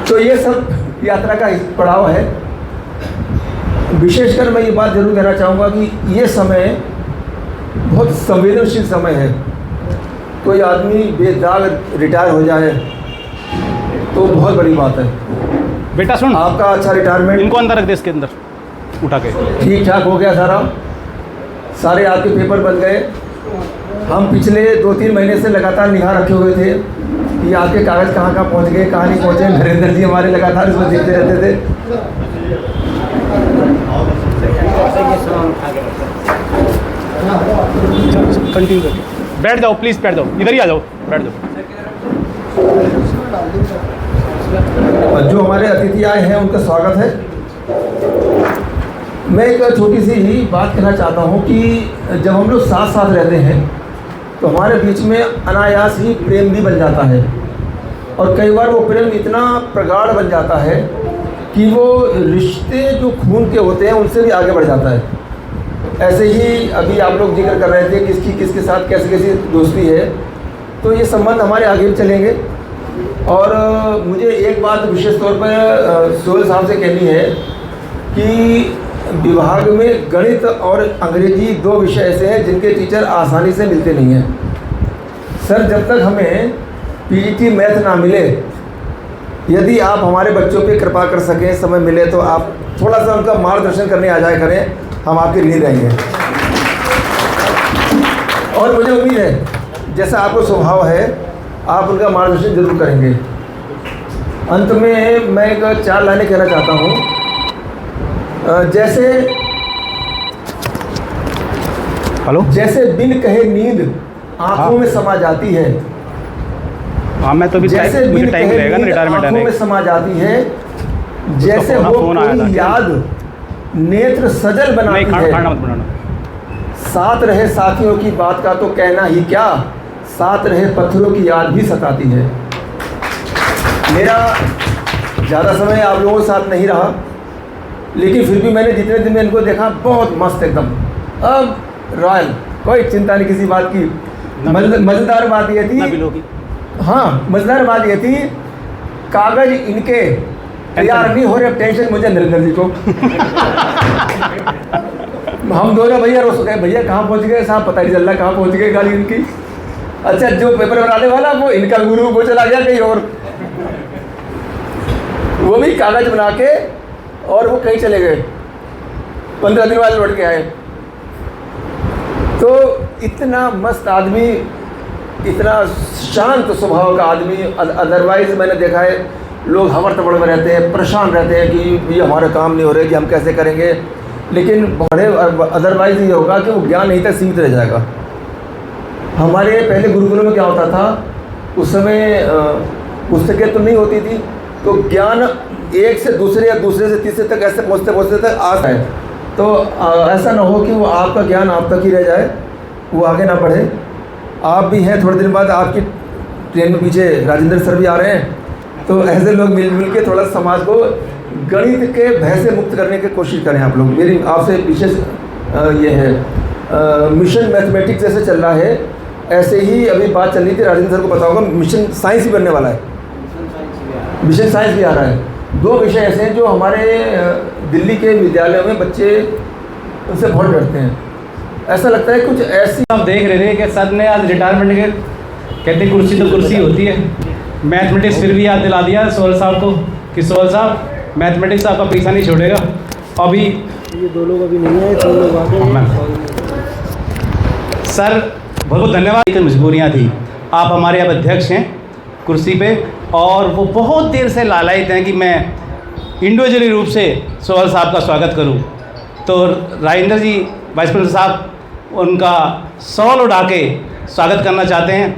तो ये सब यात्रा का पड़ाव है। विशेषकर मैं ये बात जरूर कहना चाहूँगा कि ये समय बहुत संवेदनशील समय है। कोई आदमी बेदाग रिटायर हो जाए तो बहुत बड़ी बात है। बेटा सुन, आपका अच्छा रिटायरमेंट, इनको अंदर रख दे, इसके अंदर उठा के। ठीक ठाक हो गया सारे आपके पेपर बन गए। हम पिछले 2-3 महीने से लगातार निगाह रखे हुए थे कि आपके कागज़ कहाँ कहाँ पहुँच गए, कहाँ नहीं पहुँचे। नरेंद्र जी हमारे लगातार इसमें देखते रहते थे। कंटिन्यू करिए। बैठ जाओ प्लीज़, बैठ जाओ, इधर ही आ जाओ, बैठ जाओ। जो हमारे अतिथि आए हैं उनका स्वागत है। मैं एक छोटी सी ही बात कहना चाहता हूँ कि जब हम लोग साथ साथ रहते हैं तो हमारे बीच में अनायास ही प्रेम भी बन जाता है, और कई बार वो प्रेम इतना प्रगाढ़ बन जाता है कि वो रिश्ते जो खून के होते हैं उनसे भी आगे बढ़ जाता है। ऐसे ही अभी आप लोग जिक्र कर रहे थे किसकी किसके साथ कैसी कैसी दोस्ती है, तो ये संबंध हमारे आगे भी चलेंगे। और मुझे एक बात विशेष तौर पर सोहेल साहब से कहनी है कि विभाग में गणित और अंग्रेजी 2 विषय ऐसे हैं जिनके टीचर आसानी से मिलते नहीं हैं। सर, जब तक हमें पीजीटी मैथ ना मिले, यदि आप हमारे बच्चों पे कृपा कर सकें, समय मिले तो आप थोड़ा सा उनका मार्गदर्शन करने आ जाया करें, हम आपके ऋणी रहेंगे। और मुझे उम्मीद है जैसा आपको स्वभाव है आप उनका मार्गदर्शन जरूर करेंगे। अंत में मैं एक 4 लाइनें कहना चाहता हूँ। जैसे बिन कहे नींद आंखों में समा जाती है, हाँ मैं तो भी जैसे बिन टाइम कहे लगेगा ना नींद रिटायरमेंट आंखों आने में समा जाती है, जैसे हाँ, वो फोन आया था। कोई याद नेत्र सजल बनाती है। खाना मत बनाना। साथ रहे साथियों की बात का तो कहना ही क्या, साथ रहे पत्थरों की याद भी सताती है। मेरा ज़्यादा समय आप लोगों के साथ नहीं रहा, लेकिन फिर भी मैंने जितने दिन में इनको देखा बहुत मस्त एकदम। अब रॉयल, कोई चिंता नहीं किसी बात की। मज़ेदार बात ये थी, हाँ मज़ेदार बात ये थी, कागज़ इनके तैयार नहीं हो रहे, टेंशन मुझे नरेंद्र जी को। हम दोनों भैया रोज गए, भैया कहाँ पहुँच गए साहब, पता नहीं चल रहा कहाँ पहुँच गए गाड़ी इनकी। अच्छा, जो पेपर बनाने वाला वो इनका गुरु, वो चला गया कहीं और, वो भी कागज़ बना के और वो कहीं चले गए, 15 दिन बाद लौट के आए। तो इतना मस्त आदमी, इतना शांत स्वभाव का आदमी। अदरवाइज़ मैंने देखा है लोग हवर तबड़ में रहते हैं, परेशान रहते हैं कि ये हमारे काम नहीं हो रहे, कि हम कैसे करेंगे। लेकिन बड़े अदरवाइज़ ये होगा कि वो ज्ञान यहीं तक सीमित रह जाएगा। हमारे पहले गुरुकुलों में क्या होता था, उस समय पुस्तकें तो नहीं होती थी, तो ज्ञान एक से दूसरे या दूसरे से तीसरे तक ऐसे पहुँचते पहुँचते तक आ जाए। तो ऐसा ना हो कि वो आपका ज्ञान आप तक ही रह जाए, वो आगे ना बढ़े। आप भी हैं, थोड़े दिन बाद आपकी ट्रेन में पीछे राजेंद्र सर भी आ रहे हैं, तो ऐसे लोग मिल के थोड़ा समाज को गणित के भय से मुक्त करने की कोशिश करें आप लोग। मेरी आपसे विशेष ये है, मिशन मैथमेटिक्स जैसे चल रहा है, ऐसे ही अभी बात चल रही थी, राजेंद्र सर को पता होगा, मिशन साइंस भी बनने वाला है, मिशन साइंस भी आ रहा है। 2 विषय ऐसे हैं जो हमारे दिल्ली के विद्यालयों में बच्चे उनसे बहुत डरते हैं। ऐसा लगता है कुछ ऐसी, आप देख रहे थे कि सर ने आज रिटायरमेंट के कहते कुर्सी तो कुर्सी होती है, मैथमेटिक्स फिर भी याद दिला दिया सोहेल साहब को कि सोहेल साहब मैथमेटिक्स आपका पीछा नहीं छोड़ेगा। अभी ये 2 लोग अभी नहीं आए, 3 लोग आ गए। सर बहुत बहुत धन्यवाद। मजबूरियाँ थी, आप हमारे अब अध्यक्ष हैं कुर्सी पे, और वो बहुत देर से लालायित हैं कि मैं इंडिविजुअली रूप से सोहेल साहब का स्वागत करूं। तो राजेंद्र जी वाइस प्रिंसिपल साहब उनका सवाल उठा के स्वागत करना चाहते हैं,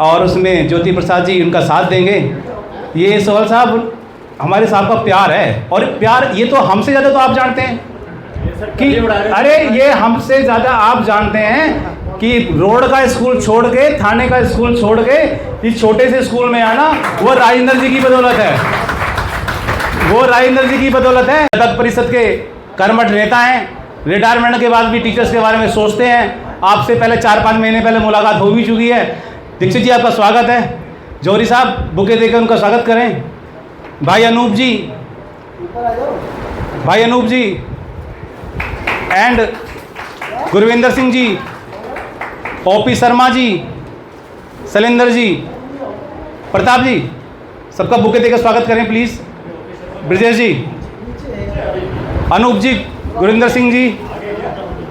और उसमें ज्योति प्रसाद जी उनका साथ देंगे। ये सोहेल साहब हमारे साहब का प्यार है, और प्यार ये तो हमसे ज़्यादा तो आप जानते हैं कि अरे ये हमसे ज़्यादा आप जानते हैं कि रोड का स्कूल छोड़ के, थाने का स्कूल छोड़ के इस छोटे से स्कूल में आना, वो राजेंद्र जी की बदौलत है, वो राजेंद्र जी की बदौलत है। तक परिषद के कर्मठ नेता हैं, रिटायरमेंट के बाद भी टीचर्स के बारे में सोचते हैं। आपसे पहले 4-5 महीने पहले मुलाकात हो भी चुकी है। दीक्षित जी आपका स्वागत है। जौहरी साहब बुके देकर उनका स्वागत करें। भाई अनूप जी एंड गुरविंदर सिंह जी, ओपी शर्मा जी, शैलेंद्र जी, प्रताप जी, सबका बुके देकर स्वागत करें प्लीज़। ब्रजेश जी, अनूप जी, गुरविंदर सिंह जी,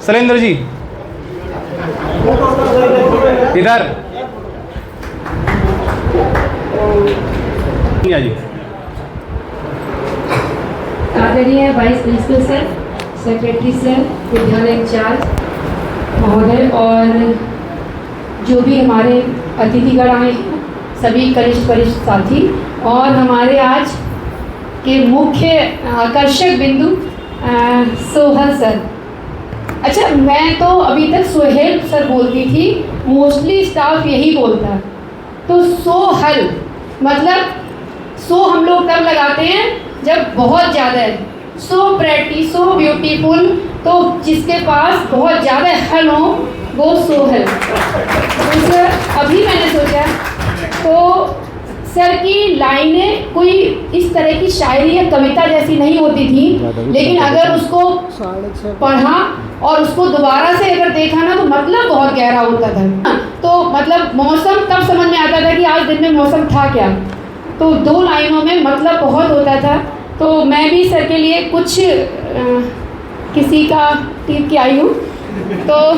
शैलेंद्र जी, इधर जी। आदरणीय vice principal sir, secretary sir, विद्यालय इंचार्ज महोदय और जो भी हमारे अतिथिगण आए हैं, सभी कनिष्ठ साथी और हमारे आज के मुख्य आकर्षक बिंदु सोहल सर। अच्छा, मैं तो अभी तक सोहेल सर बोलती थी, मोस्टली स्टाफ यही बोलता है। तो सोहल मतलब सो हम लोग तब लगाते हैं जब बहुत ज़्यादा है, सो प्रेटी, सो ब्यूटीफुल, तो जिसके पास बहुत ज़्यादा हल हो वो सोहल। तो सर अभी मैंने सोचा तो सर की लाइनें कोई इस तरह की शायरी या कविता जैसी नहीं होती थी, लेकिन अगर उसको पढ़ा और उसको दोबारा से अगर देखा ना तो मतलब बहुत गहरा होता था। तो मतलब मौसम तब समझ में आता था कि आज दिन में मौसम था क्या। तो 2 लाइनों में मतलब बहुत होता था। तो मैं भी सर के लिए कुछ किसी का टीप के आई हूँ। तो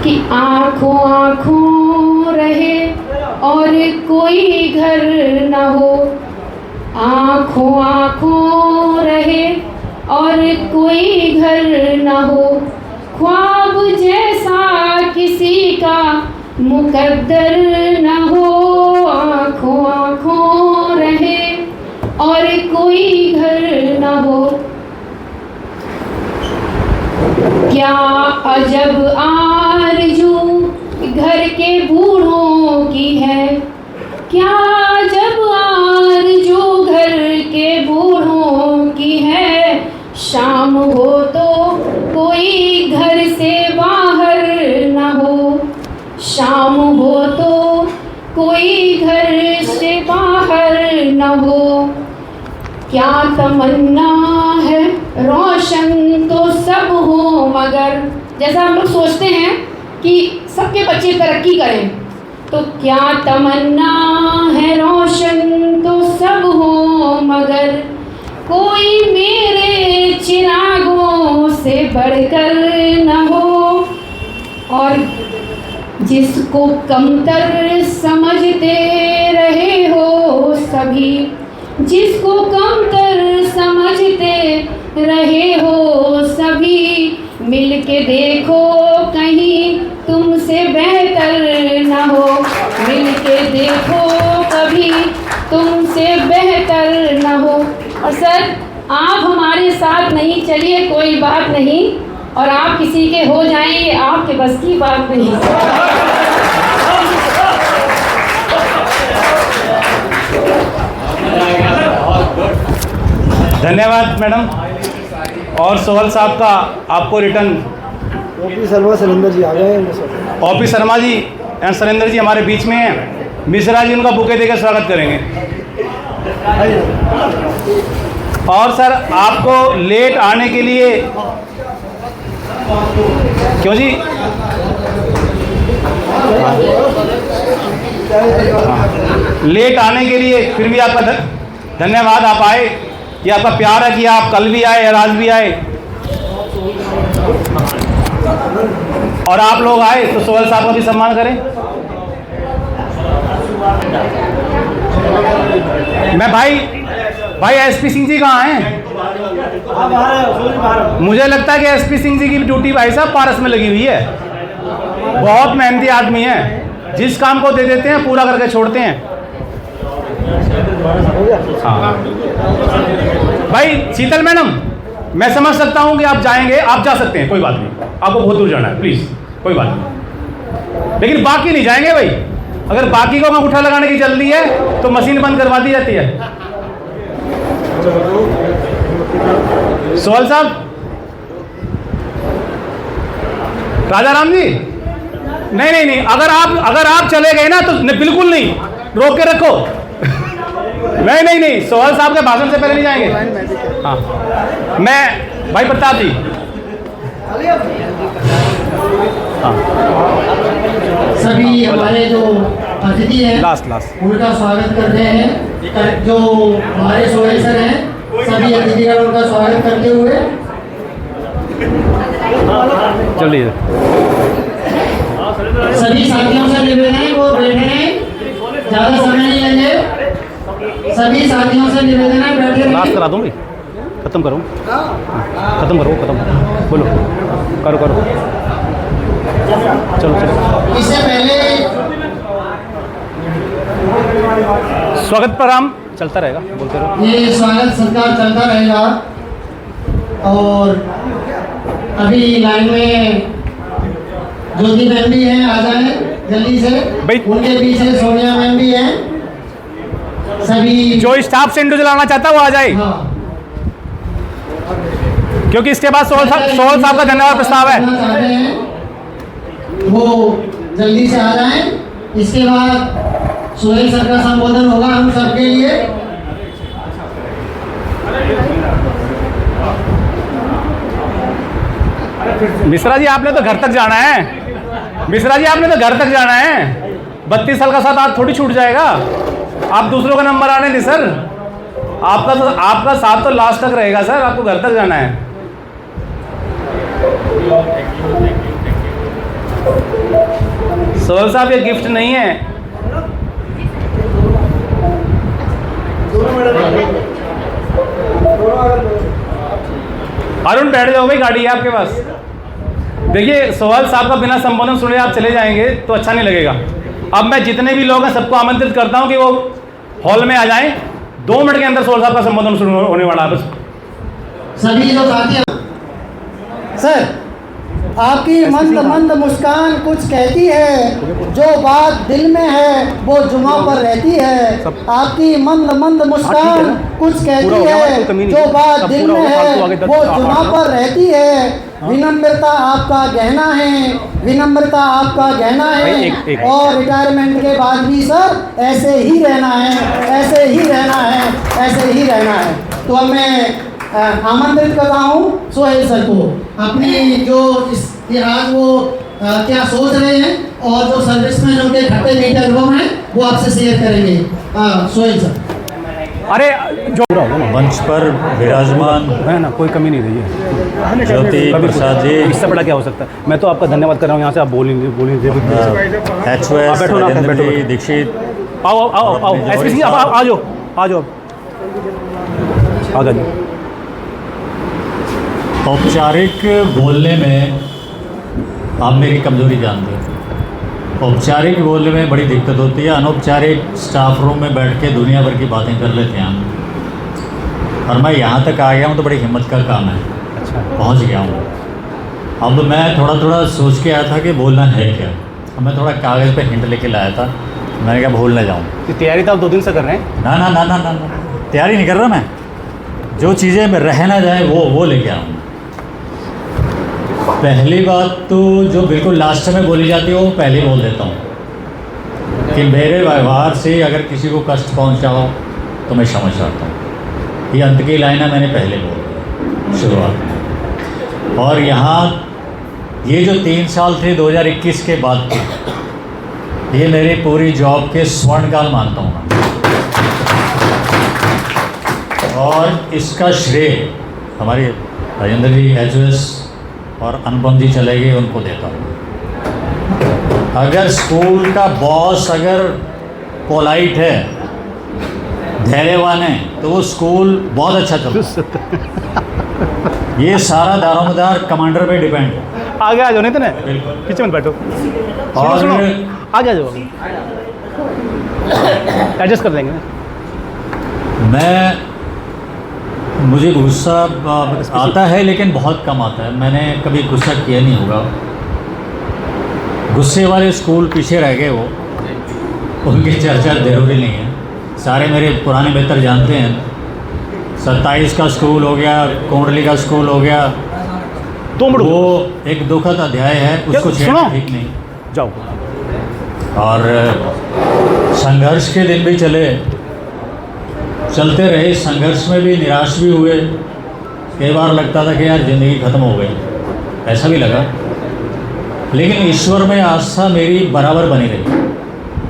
कि आँखों आँखों रहे और कोई घर न हो, आँखों आँखों रहे और कोई घर न हो, ख्वाब जैसा किसी का मुकद्दर न हो, आँखों आँखों रहे और कोई घर न हो। क्या अजब आरज़ू घर के बूढ़ों की है, क्या अजब आरज़ू घर के बूढ़ों की है, शाम हो तो कोई घर से बाहर न हो, शाम हो तो कोई घर से बाहर न हो। क्या तमन्ना है रोशन तो सब हो, मगर जैसा हम लोग सोचते हैं कि सबके बच्चे तरक्की करें, तो क्या तमन्ना है रोशन तो सब हो, मगर कोई मेरे चिरागों से बढ़कर न हो। और जिसको कमतर समझते रहे हो सभी, जिसको कमतर समझते रहे हो सभी, मिल के देखो कहीं तुमसे बेहतर न हो, मिल के देखो कभी तुमसे बेहतर न हो। और सर आप हमारे साथ नहीं, चलिए कोई बात नहीं, और आप किसी के हो जाएं ये आपके बस की बात नहीं। धन्यवाद मैडम। और सोहल साहब का आपको रिटर्न ओपी शर्मा शैलेंद्र जी आ गए। ओपी शर्मा जी एंड शैलेंद्र जी हमारे बीच में हैं। मिश्रा जी उनका बुके देकर स्वागत करेंगे। और सर आपको लेट आने के लिए, क्यों जी, लेट आने के लिए फिर भी आपका धन्यवाद। आप आए, ये आपका प्यार है कि आप कल भी आए और आज भी आए, और आप लोग आए तो सोहल साहब का भी सम्मान करें। मैं भाई एसपी सिंह जी कहाँ हैं? मुझे लगता है कि एसपी सिंह जी की ड्यूटी भाई साहब पारस में लगी हुई है। बहुत मेहनती आदमी है, जिस काम को दे देते हैं पूरा करके छोड़ते हैं। हाँ भाई शीतल मैडम, मैं समझ सकता हूँ कि आप जाएंगे, आप जा सकते हैं, कोई बात नहीं, आपको बहुत दूर जाना है, प्लीज़ कोई बात नहीं, लेकिन बाकी नहीं जाएंगे भाई। अगर बाकी को अंगूठा लगाने की जल्दी है तो मशीन बंद करवा दी जाती है। सोहल साहब, राजा राम जी, नहीं नहीं नहीं, अगर आप चले गए ना तो बिल्कुल नहीं, रोक के रखो। नहीं नहीं नहीं, सोहल साहब के भाषण से पहले नहीं जाएंगे। हाँ, मैं भाई प्रताप जी, हाँ, सभी हमारे जो अतिथि हैं लास्ट उनका स्वागत करते हैं। जो हमारे सोहेल सर हैं, सभी अतिथिगण उनका स्वागत करते हुए चलिए। सभी साथियों से निवेदन है वो बैठे, ज़्यादा समय नहीं लेंगे। सभी साथियों से निवेदन है बैठे। लास्ट करा दूँ भाई, खत्म करो, बोलो, करो चलो। इससे पहले स्वागत प्रणाम चलता रहेगा, बोलते रहो। ये स्वागत सत्कार चलता रहेगा। और अभी लाइन में ज्योति मैम भी हैं, आ जाए जल्दी से। उनके पीछे सोनिया मैम भी हैं। सभी जो स्टाफ से इंडिविजुअल आना चाहता है वो आ जाए। हाँ। क्योंकि इसके बाद सोहल साहब का धन्यवाद प्रस्ताव है, वो जल्दी से आ जाएं। इसके बाद सोहेल सर का संबोधन होगा हम सबके लिए। मिश्रा जी आपने तो घर तक जाना है, मिश्रा जी आपने तो घर तक जाना है। 32 साल का साथ आज थोड़ी छूट जाएगा, आप दूसरों का नंबर आने नहीं सर, आपका साथ तो लास्ट तक रहेगा सर, आपको घर तक जाना है। सोहल साहब ये गिफ्ट नहीं है। अरुण बैठ जाओ भाई, गाड़ी है आपके पास। देखिए सोहल साहब का बिना संबोधन सुने आप चले जाएंगे तो अच्छा नहीं लगेगा। अब मैं जितने भी लोग हैं सबको आमंत्रित करता हूं कि वो हॉल में आ जाएं। 2 मिनट के अंदर सोहल साहब का संबोधन शुरू होने वाला है। बस सभी जो साथी सर, आपकी मंद मंद मुस्कान कुछ कहती है, जो बात दिल में है वो जुमा पर रहती है। आपकी मंद मंद मुस्कान कुछ कहती है, जो बात दिल में है वो जुमा पर रहती है। विनम्रता आपका गहना है, विनम्रता आपका गहना है। और रिटायरमेंट के बाद भी सर ऐसे ही रहना है, ऐसे ही रहना है, ऐसे ही रहना है। तो अब मैं आमंत्रित कर रहा हूँ सोहेल सर को, अपनी जो ये आज वो क्या सोच रहे हैं और जो सर्विसमैन उनके खट्टे मीठे अनुभव हैं वो आपसे शेयर करेंगे। सोहेल सर। अरे जो मंच पर विराजमान है ना, कोई कमी नहीं रही है। ज्योति प्रसाद जी, इससे बड़ा क्या हो सकता है। मैं तो आपका धन्यवाद कर रहा हूँ, यहाँ से आप बोलेंगे। HOS राजेंद्र जी दीक्षित, आओ एसपी जी आ जाओ आ जाओ। औपचारिक बोलने में आप मेरी कमजोरी जानते हैं। औपचारिक बोलने में बड़ी दिक्कत होती है, अनौपचारिक स्टाफ रूम में बैठ के दुनिया भर की बातें कर लेते हैं हम। और मैं यहाँ तक आ गया हूँ तो बड़ी हिम्मत का काम है। अच्छा, पहुँच गया हूँ। अब मैं थोड़ा सोच के आया था कि बोलना है क्या। अब मैं थोड़ा कागज़ पे हिंट लेके लाया था, मैंने कहा भूल ना जाऊँ। तैयारी तो आप 2 दिन से कर रहे हैं। ना, तैयारी नहीं कर रहा मैं। जो चीज़ें में रह ना जाए वो लेके आऊँ। पहली बात तो जो बिल्कुल लास्ट में बोली जाती है वो पहले बोल देता हूँ कि मेरे व्यवहार से अगर किसी को कष्ट पहुँचा हो तो मैं समझ सकता हूँ। ये अंत की लाइन है, मैंने पहले बोल दिया शुरुआत में। और यहाँ ये जो 3 साल थे 2021 के बाद के, ये मेरी पूरी जॉब के स्वर्णकाल मानता हूँ मैं। और इसका श्रेय हमारे राजेंद्र जी HOS और अनुपम जी चले गए, उनको देता हूँ। अगर स्कूल का बॉस अगर पोलाइट है, धैर्यवान है, तो वो स्कूल बहुत अच्छा चलता है। ये सारा दारोमदार कमांडर पे डिपेंड है। आगे आ जाओ, नहीं तो ना पीछे मत बैठो। और आगे आ जाओ, एडजस्ट कर देंगे। मुझे गुस्सा आता है लेकिन बहुत कम आता है। मैंने कभी गुस्सा किया नहीं होगा। गुस्से वाले स्कूल पीछे रह गए, वो उनकी चर्चा ज़रूरी नहीं है। सारे मेरे पुराने बेहतर जानते हैं 27 का स्कूल हो गया, कोंडली का स्कूल हो गया, वो एक दुखद अध्याय है, उसको छेड़ना ठीक नहीं। जाओ। और संघर्ष के दिन भी चलते रहे, संघर्ष में भी निराश भी हुए, कई बार लगता था कि यार ज़िंदगी ख़त्म हो गई, ऐसा भी लगा, लेकिन ईश्वर में आस्था मेरी बराबर बनी रही।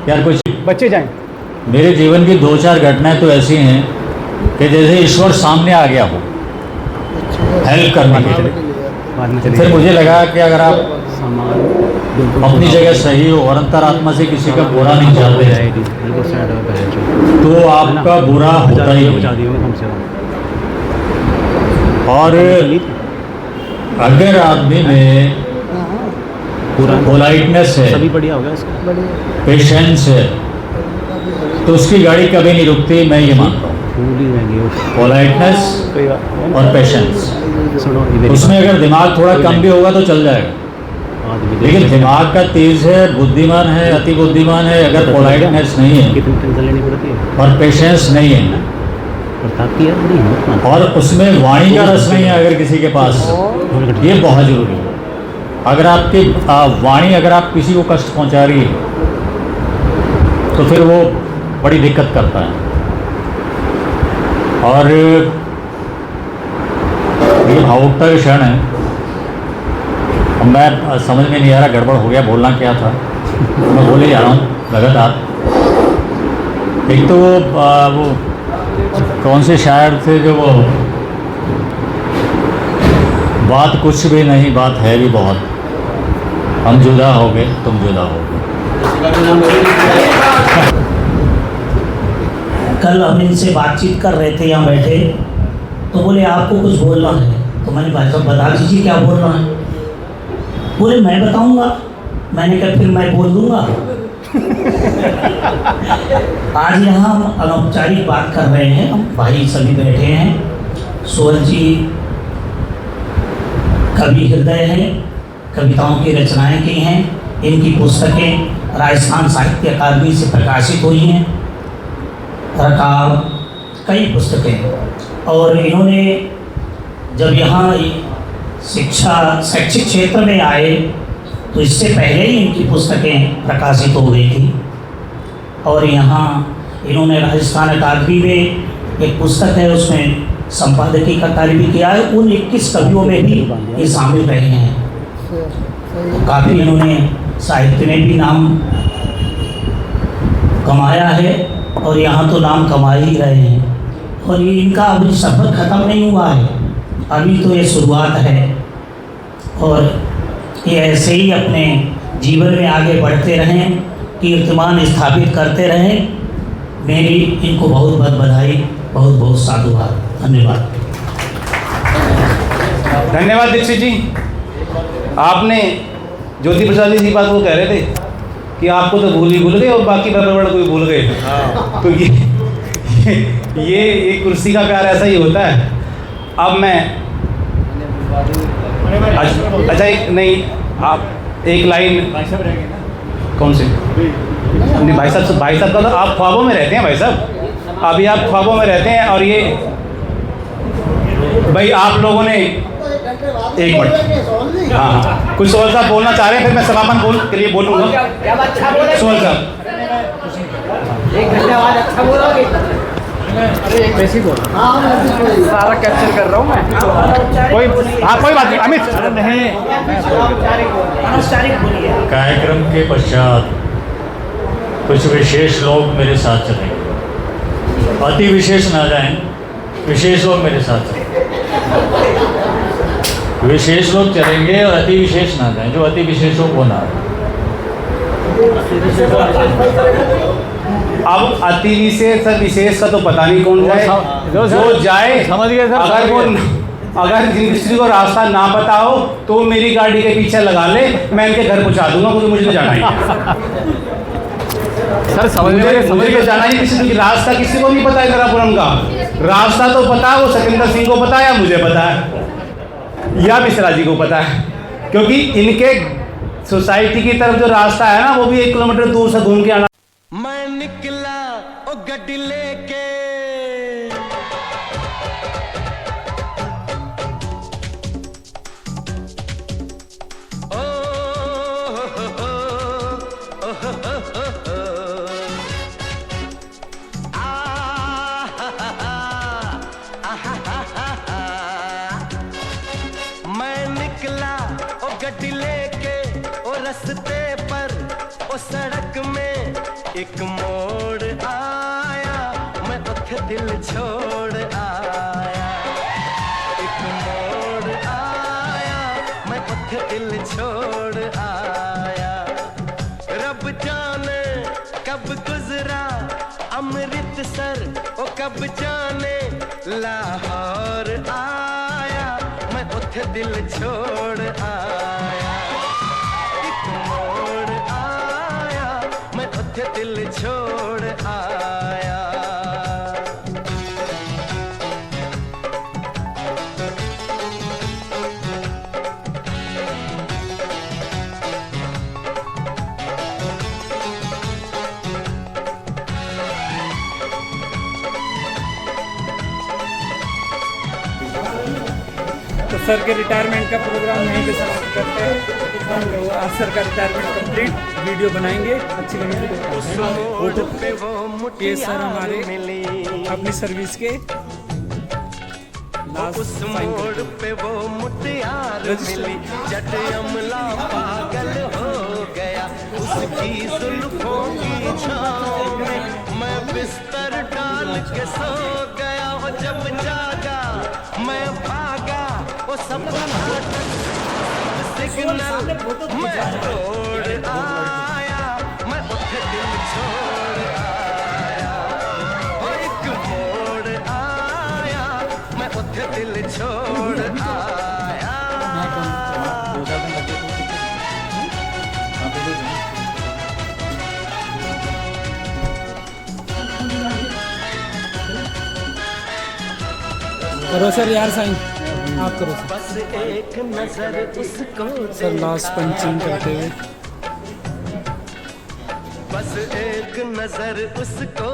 यार कुछ बच्चे जाएं। मेरे जीवन की 2-4 घटनाएं तो ऐसी हैं कि जैसे ईश्वर सामने आ गया हो हेल्प करने के लिए। फिर मुझे लगा कि अगर आप अपनी जगह सही हो और अंतरात्मा से किसी का बुरा नहीं चाहते तो आपका बुरा होता ही नहीं। और अगर आदमी में पोलाइटनेस है, सभी बढ़िया होगा, पेशेंस है, तो उसकी गाड़ी कभी नहीं रुकती। मैं ये मानता हूँ पोलाइटनेस और पेशेंस, उसमें अगर दिमाग थोड़ा कम भी होगा तो चल जाएगा, लेकिन दिमाग का तेज है, बुद्धिमान है, अति बुद्धिमान है, अगर पोलाइटनेस नहीं है और पेशेंस नहीं है और उसमें वाणी का रस नहीं है अगर किसी के पास, ये बहुत ज़रूरी है। अगर आपकी वाणी अगर आप किसी को कष्ट पहुंचा रही है तो फिर वो बड़ी दिक्कत करता है। और ये भावुकता का क्षण है, मैं समझ में नहीं आ रहा गड़बड़ हो गया, बोलना क्या था, मैं बोले जा रहा हूँ लगातार। एक तो वो कौन से शायर थे जो वो बात कुछ भी नहीं बात है भी बहुत, हम जुदा हो गए तुम जुदा हो गए। कल हम इनसे बातचीत कर रहे थे यहाँ बैठे, तो बोले आपको कुछ बोलना है, तो मैंने भाई साहब बता दीजिए क्या बोलना है। बोले मैं बताऊंगा। मैंने कहा फिर मैं बोल दूंगा। आज यहाँ हम अनौपचारिक बात कर रहे हैं, हम भाई सभी बैठे हैं। सुवल जी कवि हृदय हैं, कविताओं की रचनाएं की हैं, इनकी पुस्तकें राजस्थान साहित्य अकादमी से प्रकाशित हुई हैं, रकाब कई पुस्तकें। और इन्होंने जब यहाँ शैक्षिक क्षेत्र में आए तो इससे पहले ही इनकी पुस्तकें प्रकाशित हो गई थी। और यहाँ इन्होंने राजस्थान अकादमी में एक पुस्तक है, उसमें संपादकीय का कार्य भी किया है। उन 21 कवियों में भी ये शामिल रहे हैं। तो काफ़ी इन्होंने साहित्य में भी नाम कमाया है और यहाँ तो नाम कमा ही रहे हैं। और ये इनका अभी सफ़र ख़त्म नहीं हुआ है, अभी तो ये शुरुआत है। और ये ऐसे ही अपने जीवन में आगे बढ़ते रहें, कीर्तिमान स्थापित करते रहें। मेरी इनको बहुत बहुत बधाई, बहुत बहुत साधुवाद, धन्यवाद। धन्यवाद दीक्षित जी। आपने ज्योति प्रसाद जी बात वो कह रहे थे कि आपको तो भूल ही भूल गए और बाकी बड़े कोई भूल गए। तो ये कुर्सी का प्यार ऐसा ही होता है। अब मैं अच्छा एक नहीं आप एक लाइन कौन से नहीं भाई साहब का तो आप ख्वाबों में रहते हैं भाई साहब, अभी आप ख्वाबों में रहते हैं। और ये भाई आप लोगों ने एक मिनट हाँ कुछ सोहल साहब बोलना चाह रहे हैं, फिर मैं समापन के लिए बोलूँगा। सोहल साहब एक धन्यवाद, अच्छा बोलोगे। अरे एक वैसे ही बोल सारा कैप्चर कर रहा हूँ मैं। कोई बात नहीं अमित नहीं। कार्यक्रम के पश्चात कुछ विशेष लोग मेरे साथ चलेंगे, अति विशेष ना जाएं, विशेष लोग मेरे साथ चलेंगे। विशेष लोग चलेंगे और अति विशेष ना जाएं, जो अति विशेष हो वो ना। अब अति विशेष विशेष का तो पता नहीं कौन जाए, जो जाए समझ गए सर। अगर जिन किसी को रास्ता ना पता हो तो मेरी गाड़ी के पीछे लगा ले, मैं इनके घर पहुंचा दूंगा, क्योंकि मुझे तो जाना ही सर। समझ के जाना ही किसी रास्ता किसी को नहीं पता है इंदिरापुरम का। रास्ता तो पता है वो सतेंद्र सिंह को पता है, या मुझे पता है, या मिश्रा जी को पता है, क्योंकि इनके सोसाइटी की तरफ जो रास्ता है ना वो भी 1 किलोमीटर दूर से घूम के आना। मैं निकला ओ गड्डी लेके गड्डी लेके ओ रस्ते पर ओ सड़क में एक मोड़ आया, मैं उठे दिल छोड़ आया। एक मोड़ आया, मैं उठे दिल छोड़ आया। रब जाने कब गुजरा अमृतसर, ओ कब जाने लाहौर आया, मैं उठे दिल छोड़ आया। एक मोड़ आया, मैं उठे दिल छोड़ आया। तो सर के रिटायरमेंट का प्रोग्राम यहीं पे समाप्त करते हैं। तो आज सर का रिटायरमेंट कंप्लीट वीडियो बनाएंगे, अच्छी लगेगी फोटो। ये सर हमारे अपनी सर्विस के उस मोड़ पे वो मुटियार मिली, जट अमला पागल हो गया। उसकी जुल्फों की छाँव में मैं बिस्तर डाल के सो गया। वो जब जागा मैं भागा, वो सब सिग्नल मैं तोड़ आया, मैं उठे दिल छोड़ आया। वो एक मोड़ आया, मैं उठे दिल छोड़ आया। करो सर यार साइन, आप करो सर। बस एक नजर उसको सर लास्ट पंचिंग करते हुए। बस एक नजर उसको